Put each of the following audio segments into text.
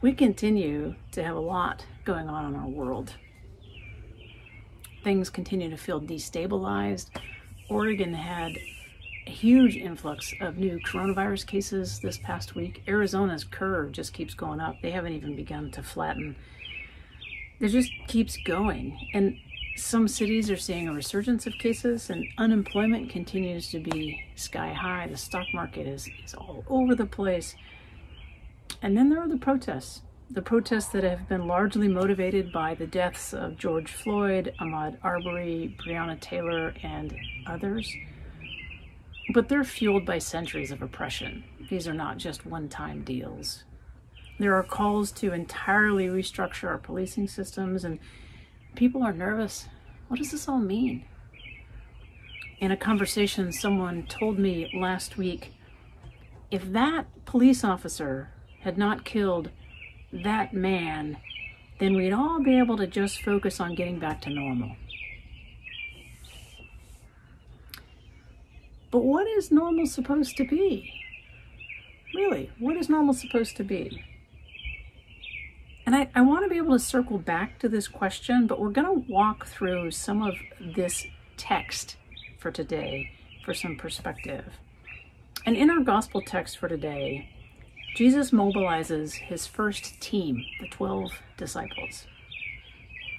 We continue to have a lot going on in our world. Things continue to feel destabilized. Oregon had a huge influx of new coronavirus cases this past week. Arizona's curve just keeps going up. They haven't even begun to flatten. It just keeps going. And some cities are seeing a resurgence of cases, and unemployment continues to be sky high. The stock market is all over the place. And then there are the protests that have been largely motivated by the deaths of George Floyd, Ahmaud Arbery, Breonna Taylor, and others. But they're fueled by centuries of oppression. These are not just one-time deals. There are calls to entirely restructure our policing systems, and people are nervous. What does this all mean? In a conversation, someone told me last week, if that police officer had not killed that man, then we'd all be able to just focus on getting back to normal. But what is normal supposed to be? Really, what is normal supposed to be? And I want to be able to circle back to this question, but we're going to walk through some of this text for today for some perspective. And in our gospel text for today, Jesus mobilizes his first team, the 12 disciples.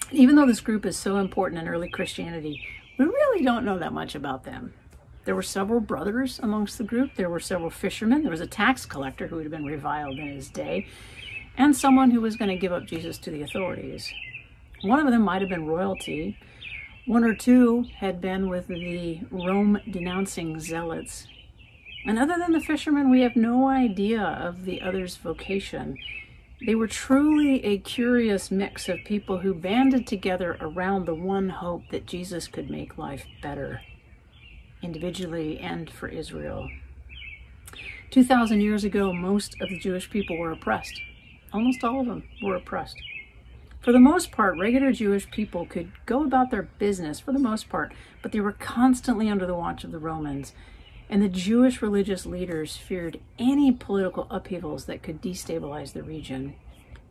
And even though this group is so important in early Christianity, we really don't know that much about them. There were several brothers amongst the group. There were several fishermen. There was a tax collector who had been reviled in his day, and someone who was going to give up Jesus to the authorities. One of them might have been royalty. One or two had been with the Rome-denouncing zealots. And other than the fishermen, we have no idea of the others' vocation. They were truly a curious mix of people who banded together around the one hope that Jesus could make life better, individually and for Israel. 2,000 years ago, most of the Jewish people were oppressed. Almost all of them were oppressed. For the most part, regular Jewish people could go about their business, for the most part, but they were constantly under the watch of the Romans. And the Jewish religious leaders feared any political upheavals that could destabilize the region,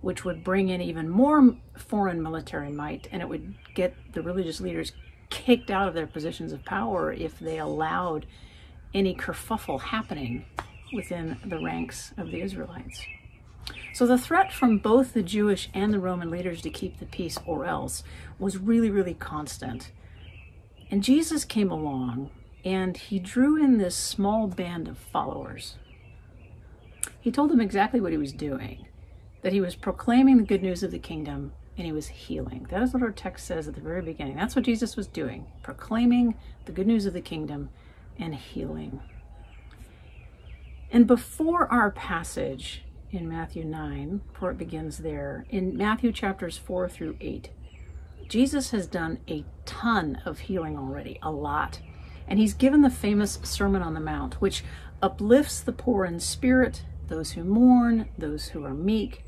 which would bring in even more foreign military might, and it would get the religious leaders kicked out of their positions of power if they allowed any kerfuffle happening within the ranks of the Israelites. So the threat from both the Jewish and the Roman leaders to keep the peace or else was really, really constant. And Jesus came along, and he drew in this small band of followers. He told them exactly what he was doing, that he was proclaiming the good news of the kingdom, and he was healing. That is what our text says at the very beginning. That's what Jesus was doing, proclaiming the good news of the kingdom and healing. And before our passage in Matthew 9, before it begins there, in Matthew chapters 4 through 8, Jesus has done a ton of healing already, a lot. And he's given the famous Sermon on the Mount, which uplifts the poor in spirit, those who mourn, those who are meek.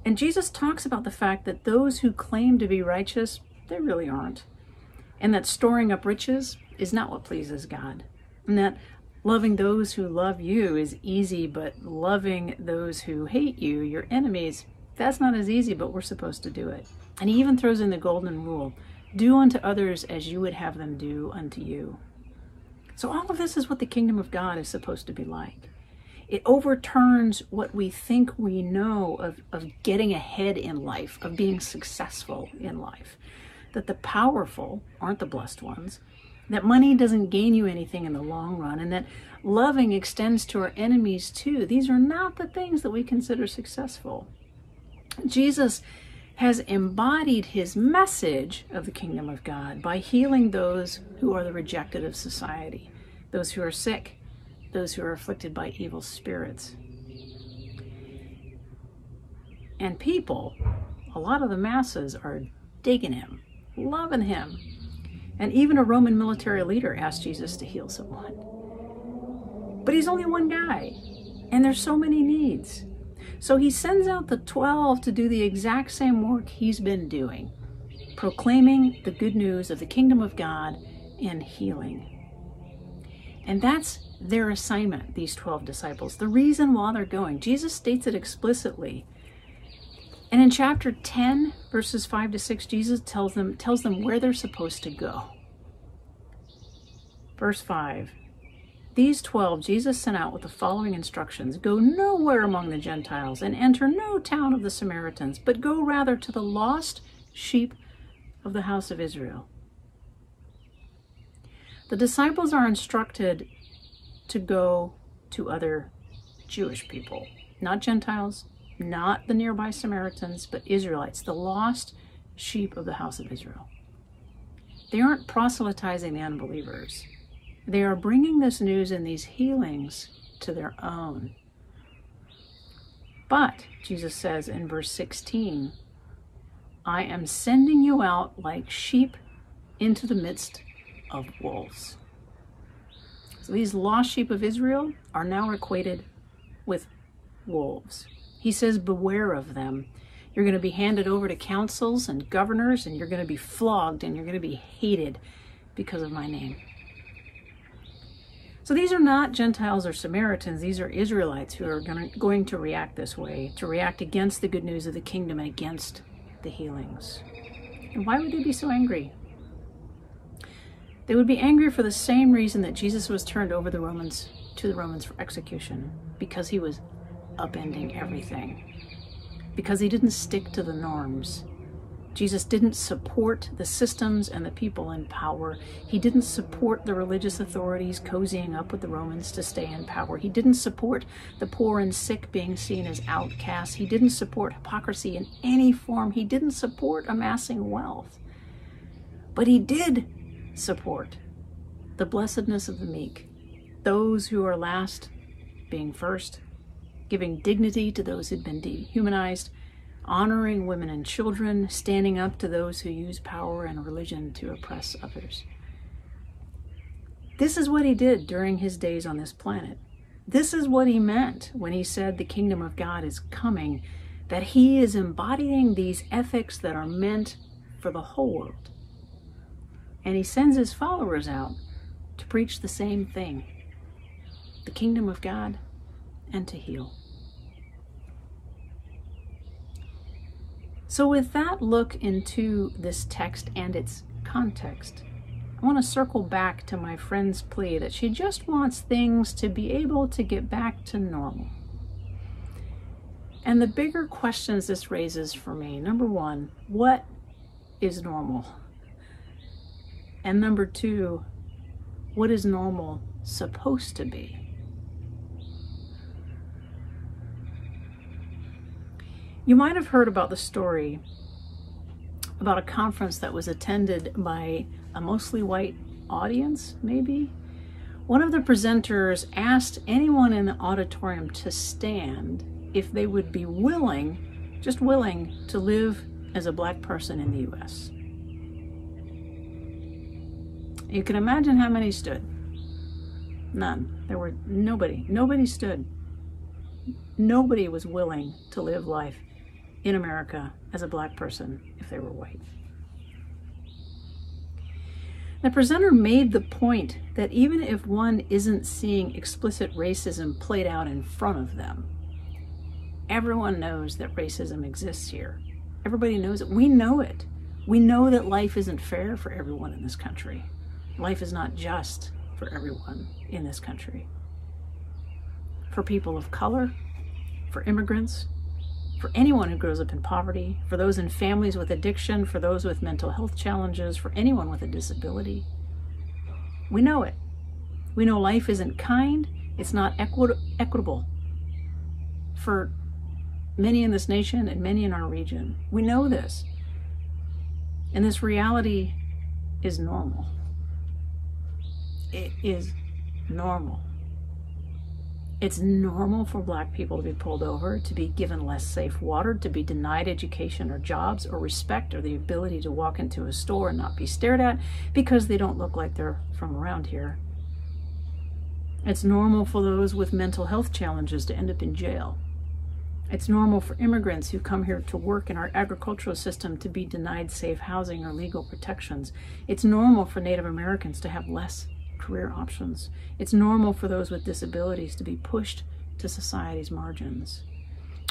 And Jesus talks about the fact that those who claim to be righteous, they really aren't. And that storing up riches is not what pleases God. And that loving those who love you is easy, but loving those who hate you, your enemies, that's not as easy, but we're supposed to do it. And he even throws in the golden rule. Do unto others as you would have them do unto you. So all of this is what the kingdom of God is supposed to be like. It overturns what we think we know of getting ahead in life, of being successful in life. That the powerful aren't the blessed ones. That money doesn't gain you anything in the long run. And that loving extends to our enemies too. These are not the things that we consider successful. Jesus has embodied his message of the kingdom of God by healing those who are the rejected of society, those who are sick, those who are afflicted by evil spirits. And people, a lot of the masses, are digging him, loving him. And even a Roman military leader asked Jesus to heal someone. But he's only one guy, and there's so many needs. So he sends out the 12 to do the exact same work he's been doing, proclaiming the good news of the kingdom of God and healing. And that's their assignment, these 12 disciples. The reason why they're going, Jesus states it explicitly, And in chapter 10, verses 5 to 6, Jesus tells them where they're supposed to go. Verse 5, these 12 Jesus sent out with the following instructions: go nowhere among the Gentiles and enter no town of the Samaritans, but go rather to the lost sheep of the house of Israel. The disciples are instructed to go to other Jewish people, not Gentiles, not the nearby Samaritans, but Israelites, the lost sheep of the house of Israel. They aren't proselytizing the unbelievers. They are bringing this news and these healings to their own. But, Jesus says in verse 16, I am sending you out like sheep into the midst of wolves. So these lost sheep of Israel are now equated with wolves. He says, beware of them. You're going to be handed over to councils and governors, and you're going to be flogged, and you're going to be hated because of my name. So these are not Gentiles or Samaritans. These are Israelites who are going to react this way, to react against the good news of the kingdom and against the healings. And why would they be so angry? They would be angry for the same reason that Jesus was turned over to the Romans for execution, because he was upending everything, because he didn't stick to the norms. Jesus didn't support the systems and the people in power. He didn't support the religious authorities cozying up with the Romans to stay in power. He didn't support the poor and sick being seen as outcasts. He didn't support hypocrisy in any form. He didn't support amassing wealth. But he did support the blessedness of the meek, those who are last being first, giving dignity to those who'd been dehumanized, honoring women and children, standing up to those who use power and religion to oppress others. This is what he did during his days on this planet. This is what he meant when he said the kingdom of God is coming, that he is embodying these ethics that are meant for the whole world. And he sends his followers out to preach the same thing, the kingdom of God, and to heal. So with that look into this text and its context, I want to circle back to my friend's plea that she just wants things to be able to get back to normal. And the bigger questions this raises for me: number one, what is normal? And number two, what is normal supposed to be? You might have heard about the story about a conference that was attended by a mostly white audience, maybe. One of the presenters asked anyone in the auditorium to stand if they would be willing, just willing, to live as a black person in the U.S. You can imagine how many stood. None. There were nobody. Nobody stood. Nobody was willing to live life in America as a black person if they were white. The presenter made the point that even if one isn't seeing explicit racism played out in front of them, everyone knows that racism exists here. Everybody knows it. We know it. We know that life isn't fair for everyone in this country. Life is not just for everyone in this country. For people of color, for immigrants, for anyone who grows up in poverty, for those in families with addiction, for those with mental health challenges, for anyone with a disability. We know it. We know life isn't kind, it's not equitable for many in this nation and many in our region. We know this. And this reality is normal. It is normal. It's normal for black people to be pulled over, to be given less safe water, to be denied education or jobs or respect or the ability to walk into a store and not be stared at because they don't look like they're from around here. It's normal for those with mental health challenges to end up in jail. It's normal for immigrants who come here to work in our agricultural system to be denied safe housing or legal protections. It's normal for Native Americans to have less career options. It's normal for those with disabilities to be pushed to society's margins.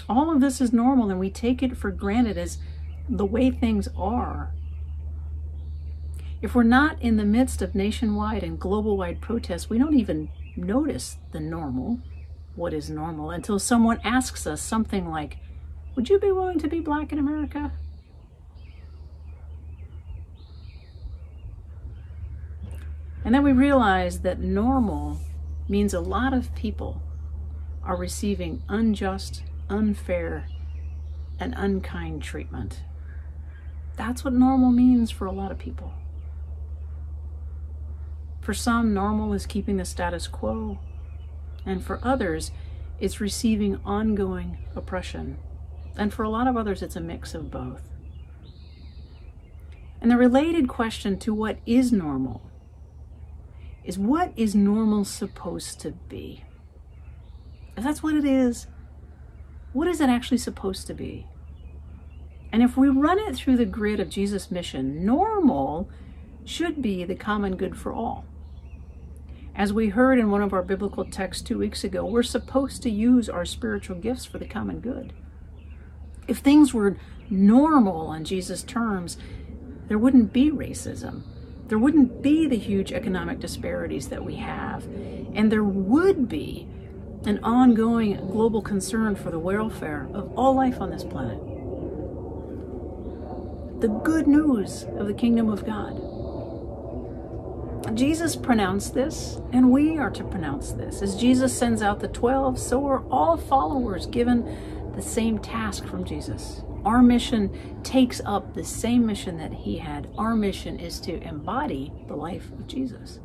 All of this is normal, and we take it for granted as the way things are. If we're not in the midst of nationwide and global-wide protests, we don't even notice the normal, what is normal, until someone asks us something like, would you be willing to be black in America? And then we realize that normal means a lot of people are receiving unjust, unfair, and unkind treatment. That's what normal means for a lot of people. For some, normal is keeping the status quo, and for others, it's receiving ongoing oppression. And for a lot of others, it's a mix of both. And the related question to what is normal is, what is normal supposed to be? If that's what it is, what is it actually supposed to be? And if we run it through the grid of Jesus' mission, normal should be the common good for all. As we heard in one of our biblical texts 2 weeks ago, we're supposed to use our spiritual gifts for the common good. If things were normal on Jesus' terms, there wouldn't be racism. There wouldn't be the huge economic disparities that we have. And there would be an ongoing global concern for the welfare of all life on this planet. The good news of the kingdom of God. Jesus pronounced this, and we are to pronounce this. As Jesus sends out the 12, so are all followers given the same task from Jesus. Our mission takes up the same mission that he had. Our mission is to embody the life of Jesus.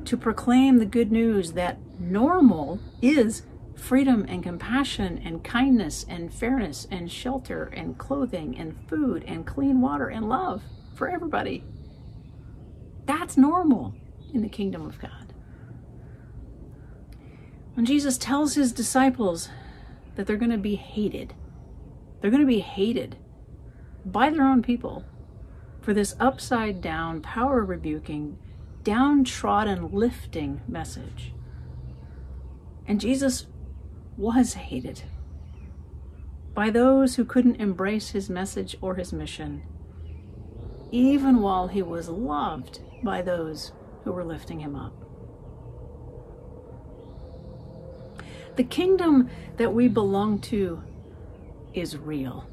To proclaim the good news that normal is freedom and compassion and kindness and fairness and shelter and clothing and food and clean water and love for everybody. That's normal in the kingdom of God. When Jesus tells his disciples that they're going to be hated, they're going to be hated by their own people for this upside down, power rebuking, downtrodden, lifting message. And Jesus was hated by those who couldn't embrace his message or his mission, even while he was loved by those who were lifting him up. The kingdom that we belong to is real.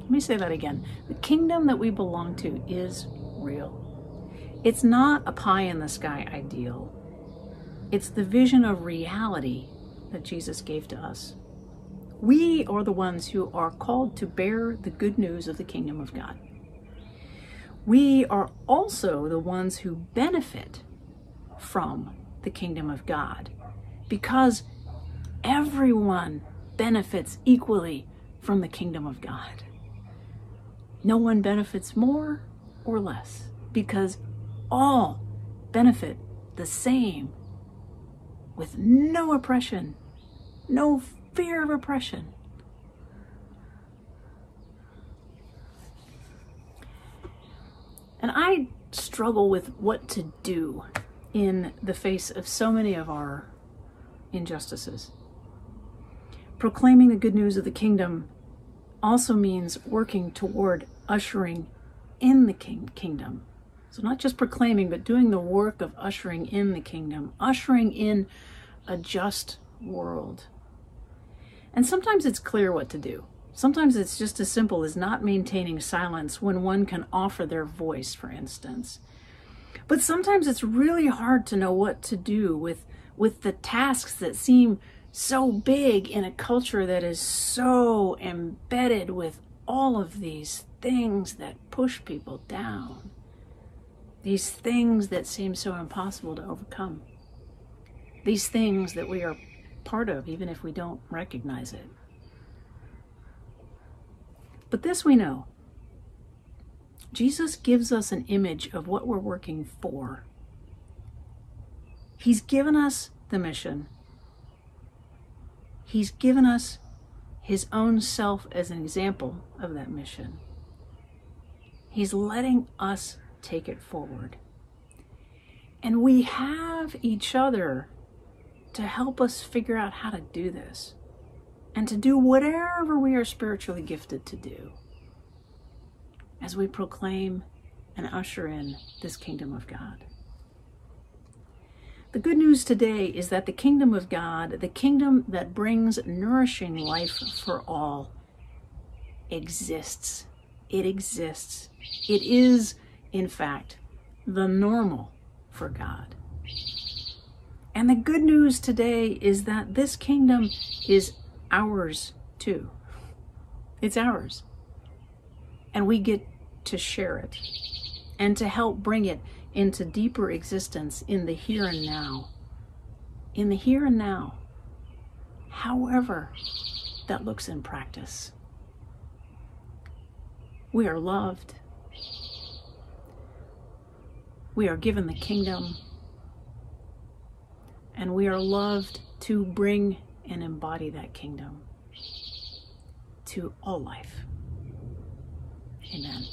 Let me say that again. The kingdom that we belong to is real. It's not a pie in the sky ideal. It's the vision of reality that Jesus gave to us. We are the ones who are called to bear the good news of the kingdom of God. We are also the ones who benefit from the kingdom of God, because everyone benefits equally from the kingdom of God. No one benefits more or less, because all benefit the same, with no oppression, no fear of oppression. And I struggle with what to do in the face of so many of our injustices. Proclaiming the good news of the kingdom also means working toward ushering in the kingdom. So not just proclaiming, but doing the work of ushering in the kingdom, ushering in a just world. And sometimes it's clear what to do. Sometimes it's just as simple as not maintaining silence when one can offer their voice, for instance. But sometimes it's really hard to know what to do with the tasks that seem so big in a culture that is so embedded with all of these things that push people down. These things that seem so impossible to overcome. These things that we are part of, even if we don't recognize it. But this we know. Jesus gives us an image of what we're working for. He's given us the mission. He's given us his own self as an example of that mission. He's letting us take it forward. And we have each other to help us figure out how to do this. and to do whatever we are spiritually gifted to do as we proclaim and usher in this kingdom of God. The good news today is that the kingdom of God, the kingdom that brings nourishing life for all, exists. It exists. It is, in fact, the normal for God. And the good news today is that this kingdom is ours too. It's ours. And we get to share it and to help bring it into deeper existence in the here and now. In the here and now, however that looks in practice. We are loved. We are given the kingdom. And we are loved to bring and embody that kingdom to all life. Amen.